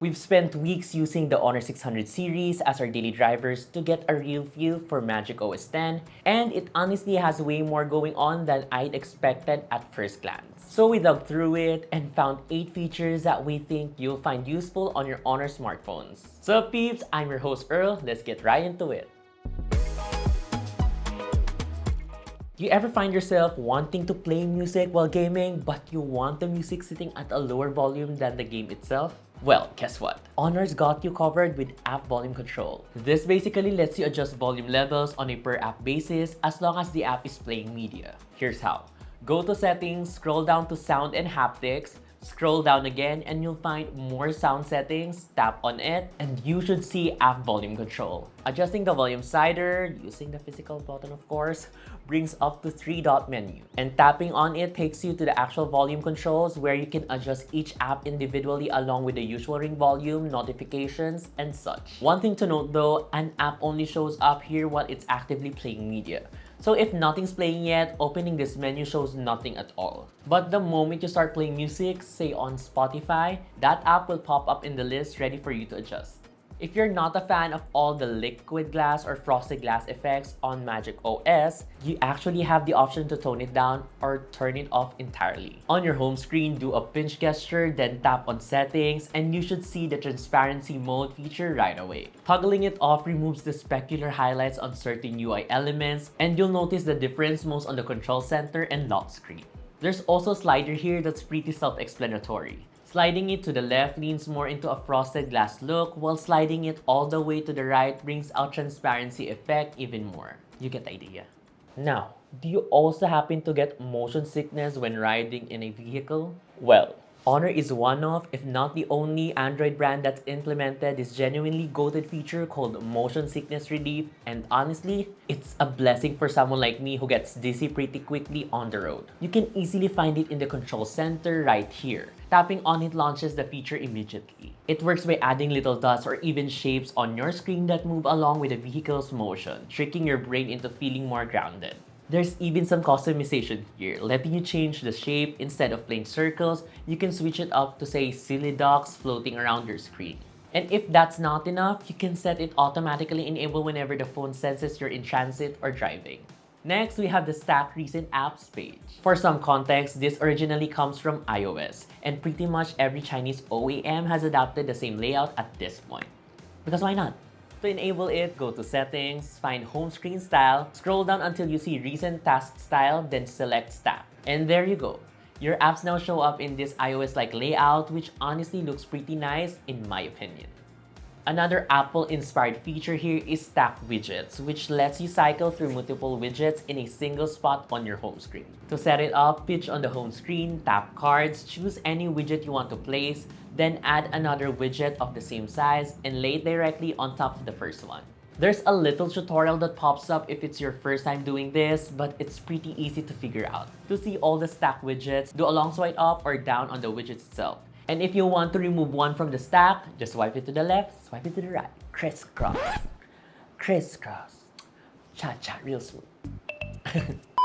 We've spent weeks using the Honor 600 series as our daily drivers to get a real feel for MagicOS 10, and it honestly has way more going on than I'd expected at first glance. So we dug through it and found 8 features that we think you'll find useful on your Honor smartphones. So peeps, I'm your host Earl, let's get right into it. Do you ever find yourself wanting to play music while gaming, but you want the music sitting at a lower volume than the game itself? Well, guess what? Honor's got you covered with app volume control. This basically lets you adjust volume levels on a per app basis as long as the app is playing media. Here's how. Go to settings, scroll down to sound and haptics, scroll down again and you'll find more sound settings, tap on it, and you should see app volume control. Adjusting the volume slider, using the physical button of course, brings up to 3-dot menu. And tapping on it takes you to the actual volume controls where you can adjust each app individually along with the usual ring volume, notifications, and such. One thing to note though, an app only shows up here while it's actively playing media. So if nothing's playing yet, opening this menu shows nothing at all. But the moment you start playing music, say on Spotify, that app will pop up in the list ready for you to adjust. If you're not a fan of all the liquid glass or frosted glass effects on MagicOS, you actually have the option to tone it down or turn it off entirely. On your home screen, do a pinch gesture, then tap on settings, and you should see the transparency mode feature right away. Toggling it off removes the specular highlights on certain UI elements, and you'll notice the difference most on the control center and lock screen. There's also a slider here that's pretty self-explanatory. Sliding it to the left leans more into a frosted glass look, while sliding it all the way to the right brings out transparency effect even more. You get the idea. Now, do you also happen to get motion sickness when riding in a vehicle? Well, Honor is one of, if not the only, Android brand that's implemented this genuinely goated feature called motion sickness relief, and honestly, it's a blessing for someone like me who gets dizzy pretty quickly on the road. You can easily find it in the control center right here. Tapping on it launches the feature immediately. It works by adding little dots or even shapes on your screen that move along with the vehicle's motion, tricking your brain into feeling more grounded. There's even some customization here, letting you change the shape. Instead of plain circles, you can switch it up to say silly dots floating around your screen. And if that's not enough, you can set it automatically enable whenever the phone senses you're in transit or driving. Next, we have the Stack Recent Apps page. For some context, this originally comes from iOS, and pretty much every Chinese OEM has adopted the same layout at this point. Because why not? To enable it, go to Settings, find Home Screen Style, scroll down until you see Recent Task Style, then select Stack. And there you go. Your apps now show up in this iOS-like layout, which honestly looks pretty nice in my opinion. Another Apple-inspired feature here is Stack Widgets, which lets you cycle through multiple widgets in a single spot on your home screen. To set it up, pitch on the home screen, tap Cards, choose any widget you want to place, then add another widget of the same size and lay it directly on top of the first one. There's a little tutorial that pops up if it's your first time doing this, but it's pretty easy to figure out. To see all the stack widgets, do a long swipe up or down on the widget itself. And if you want to remove one from the stack, just swipe it to the left, swipe it to the right. Crisscross. Crisscross. Cha-cha, real smooth.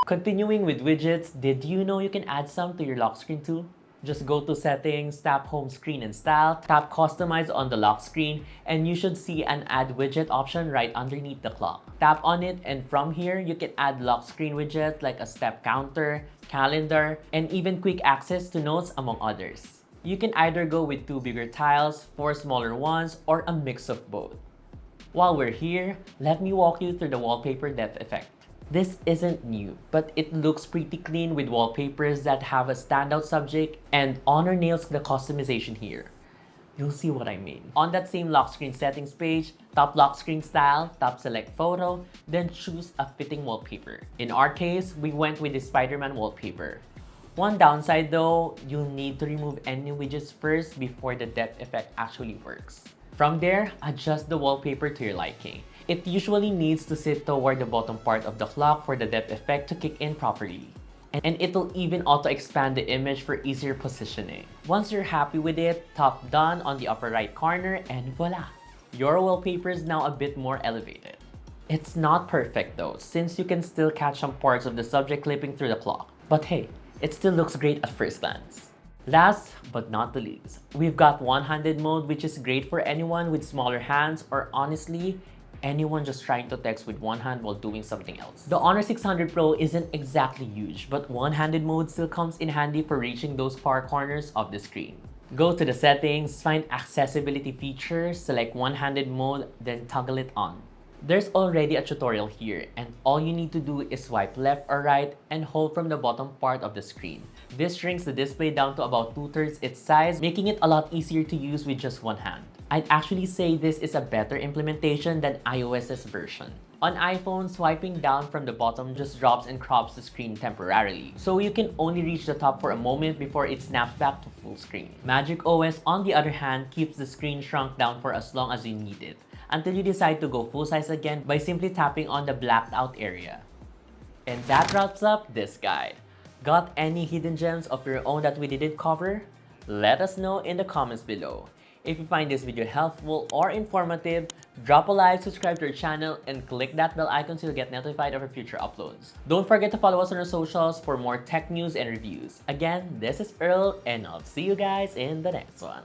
Continuing with widgets, did you know you can add some to your lock screen too? Just go to Settings, tap Home Screen and Style, tap Customize on the lock screen, and you should see an Add Widget option right underneath the clock. Tap on it, and from here, you can add lock screen widgets like a step counter, calendar, and even quick access to notes, among others. You can either go with 2 bigger tiles, 4 smaller ones, or a mix of both. While we're here, let me walk you through the wallpaper depth effect. This isn't new, but it looks pretty clean with wallpapers that have a standout subject, and Honor nails the customization here. You'll see what I mean. On that same lock screen settings page, tap lock screen style, tap select photo, then choose a fitting wallpaper. In our case, we went with the Spider-Man wallpaper. One downside though, you'll need to remove any widgets first before the depth effect actually works. From there, adjust the wallpaper to your liking. It usually needs to sit toward the bottom part of the clock for the depth effect to kick in properly. And it'll even auto-expand the image for easier positioning. Once you're happy with it, tap done on the upper right corner and voila! Your wallpaper is now a bit more elevated. It's not perfect though, since you can still catch some parts of the subject clipping through the clock. But hey, it still looks great at first glance. Last but not the least, we've got one-handed mode, which is great for anyone with smaller hands or honestly, anyone just trying to text with one hand while doing something else. The Honor 600 Pro isn't exactly huge, but one-handed mode still comes in handy for reaching those far corners of the screen. Go to the settings, find accessibility features, select one-handed mode, then toggle it on. There's already a tutorial here, and all you need to do is swipe left or right and hold from the bottom part of the screen. This shrinks the display down to about 2/3 its size, making it a lot easier to use with just one hand. I'd actually say this is a better implementation than iOS's version. On iPhone, swiping down from the bottom just drops and crops the screen temporarily, so you can only reach the top for a moment before it snaps back to full screen. MagicOS, on the other hand, keeps the screen shrunk down for as long as you need it, until you decide to go full size again by simply tapping on the blacked out area. And that wraps up this guide. Got any hidden gems of your own that we didn't cover? Let us know in the comments below. If you find this video helpful or informative, drop a like, subscribe to our channel, and click that bell icon so you'll get notified of our future uploads. Don't forget to follow us on our socials for more tech news and reviews. Again, this is Earl, and I'll see you guys in the next one.